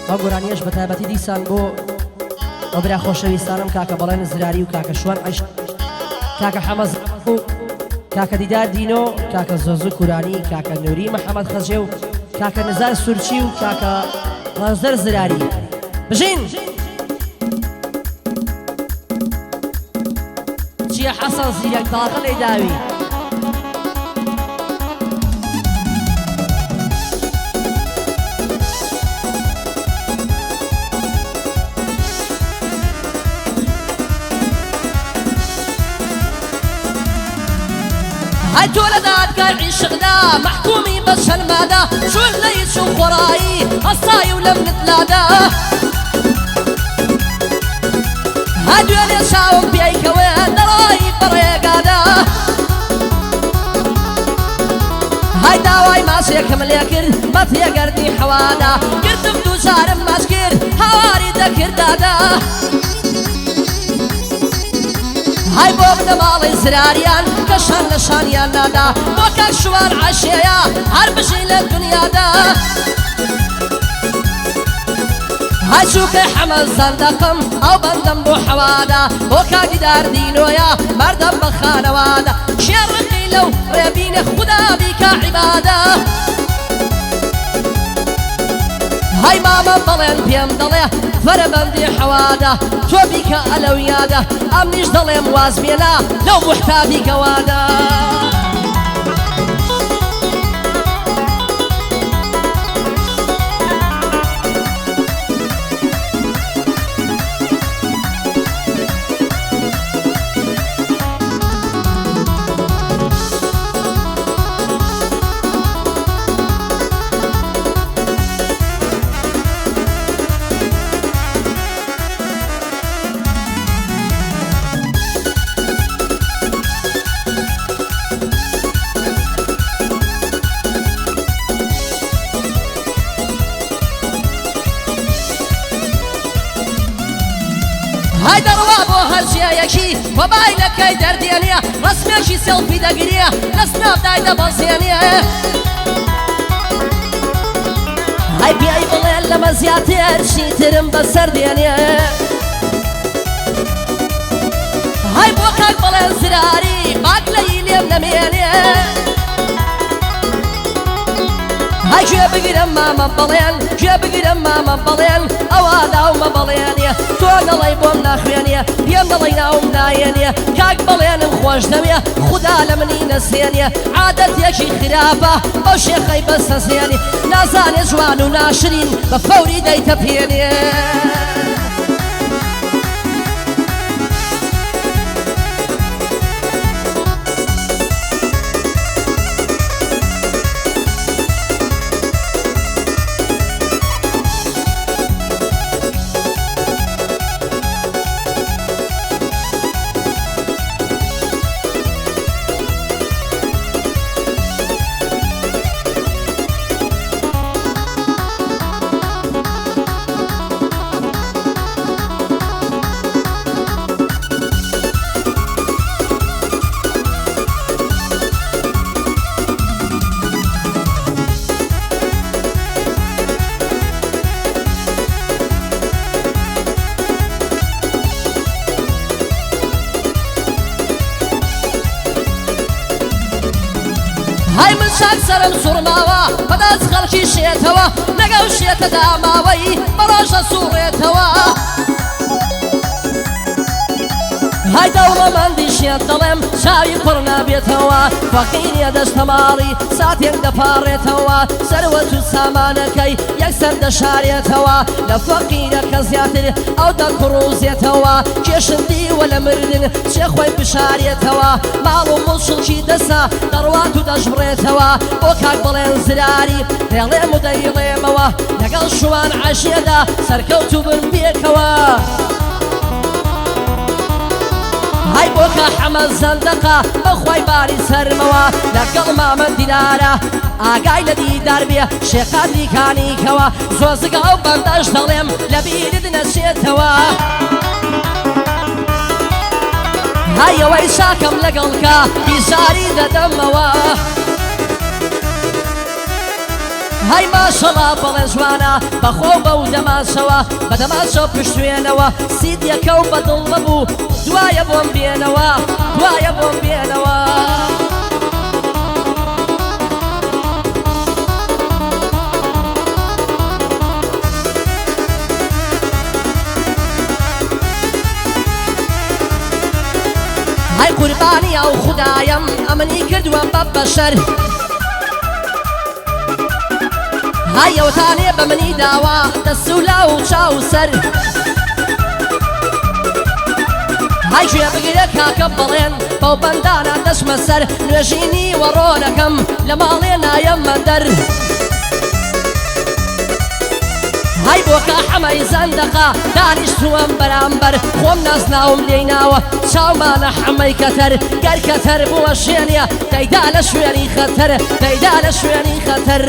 ئەو گۆرانیەش بە تایبەتی دیسان بۆ ئەو برا خۆشەویستانم کاکە بەڵێن زراری و کاکە شوان عەیش کاکە حەمەز و کاکە دیدار دینۆ کاکە زۆزو کورانی کاکە نووری محەممەد خەجێ و کاکە نزار سورچی و کاکە ڕەزدەر زراری بژین چیە حەسەن زیرەک تاقە لێ داوی هاي تولدات قاعد عشقنا محكومي بس هالمادا شو اللي يشوف وراي قصاي ولم نتلادا هادو اللي شاوم بيك وين دراي بريقادا هاي داواي ماشي كمل يكر ما تيقردني حوادا قرتم دو شارم ماشكر هواري دكر دادا هاي بوبنا مالي زراريان كشان نشانيان نادا بوكاك شوان عشيا هربشي للدنيا دا هاي شوكي حمل زندقم او بندم بو حوادا بوكاك دار دينويا مردم بخانوادا شيرقي لو ريبين خدا بيك عبادا هاي ماما بلين بيم دليه فربندي حوادا تو بيك ألويادا أمنيش دلي موازمينا لو محتاجي قوادا هاي دروابو هرجياكي موبايلك درديانيا رسميكي سيلفي دقريا لسناب دايدا بصيانيا هاي بياي بلين لما زياتر شي ترم بسرديانيا هاي بوكاك بلين زراري باك ليليم نميانيا هاي جيبقرم ماما بلين جيبقرم ماما بلين أوادا وما بليانيا تونا الله يبوم ناخوانيا بيم الله يناوم نايانيا كاك بلين مخوش دميا خدا لمني نسيانيا عادت يكي خرافة أو شيخي بس نسياني نازان جوان وناشرين بفوري دايتا بيانيا هاي من شاك سرم سرماوا بداز خلقي شيتوا نقاو شيت داماوي بروش سوريتوا هاي دورة من دي شيت ظلم شاوي قرنا بيتوا فقير يدش تماري ساتين دفاريتوا سروة سامانكي يكسر دشاريتوا لفقير كزياتر او دا كروزيتوا كيشن دي ولا مردن شيخوي بشاريتوا مالو ملشلكي دسا درواتو دجبريتوا بوكاك بلين زراري ريالي مديلي موا لقل شوان عشيدا سركوتو بن بيكوا هاي بوكا حمل زندقة بخواي باري سرموا لقل مامن دينارا آقاي لدي داربيا شيخادي كاني كوا زوزقا وبندش ظلم لبيرد نسيتوا هاي ويشاكم لقلكا بيشاري دموا هاي ماشەڵا بەڵێ جوانە بەخۆ بەو دەماشەوە بە دەماشە پشتوێنەوە سیدیەکە و بەدڵ نەبوو دوایە بۆم بێنەوە دوایە بۆم بێنەوە هاي قوربانی ئەو خودایم ئەمنی کردووە بە بەشەر هاي ئەوتانێ بە منی داوا دەست و لاو و چاو سەر هاي گوێ بگرە کاکە بڵێن بەو بەندانە دەچمە سەر نوێژینی وەڕۆنەکەم لە ماڵێ نایەممە دەر هاي بۆکە حەمەی زەندەقە دانیشتووەم بەرامبەر خۆم نازناوم لێی ناوە چاومانە حەمەی کەتەر گەر کەتەر بووە شوێنیە دەیدا لە شوێنی خەتەر دەیدا لە شوێنی خەتەر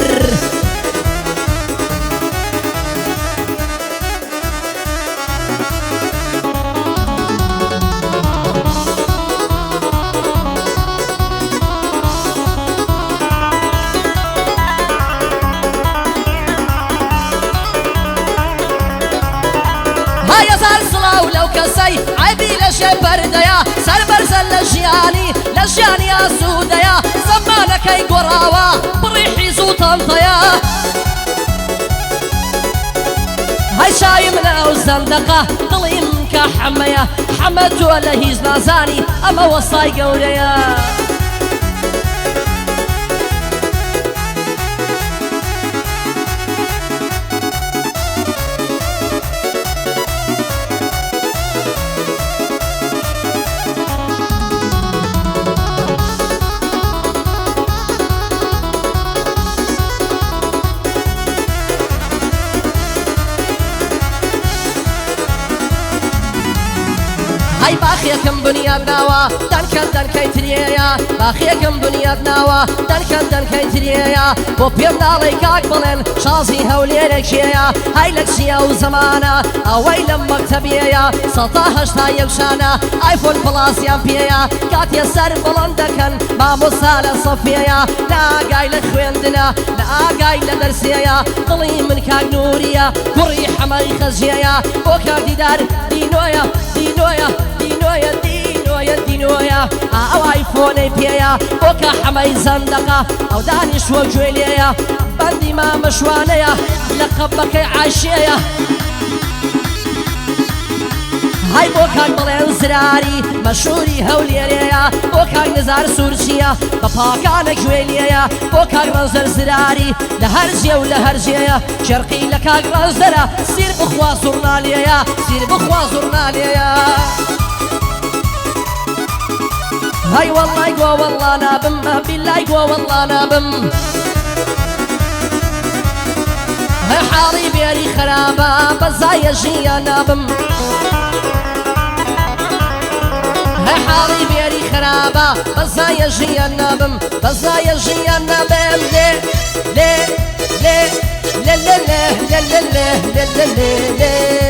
عيبي لشي برديا سر برزل لجياني لجياني اسوديا زمانك اي قراوة بريحي زوطان طيا هاي شاي من او الزندقة ضلي منك حمية حمد ولا هيز نازاني اما وصاي قوليا هاي باخيكم بنياد ناوا دنكن كيتريا باخيكم بنياد ناوا دنكن كيتريا بو بيمنا ليكاك بلن شازي هوليرك شيا هاي لك شيا وزمانا اوي لما مكتبيا 16 تا يوشانا ايفون بلاس يا بيا كات يسر بلندكن ما مسالة صفيا لا قاي لخويندنا لا قاي لدرسيا ضلي من كاك نوريا كوري حماي خزيا بوكا ديدار دينويا دينويا دينويا دينويا دينويا او ايفوني بيا بوكا حماي زندقة او دانش وجويليا بندي ما مشوانيا لقبك عايشيا هاي بوكاك بلين زراري مشهوري هوليريا بوكاك نزار سورشيا بباكانك جويليا بوكاك رنزر زراري لهرجيا ولهرجيا شرقي لكاك رنزرا سير بخوا زرناليا سير بخوا زرناليا هاي والله يقوى والله نابم بالله يقوى والله نابم هاي حالي بيري خرابة بزايا جيا نابم هاي حالي بيري خرابة بزايا جيا نابم بزايا جيا نابم ليه ليه ليه ليه ليه ليه ليه ليه ليه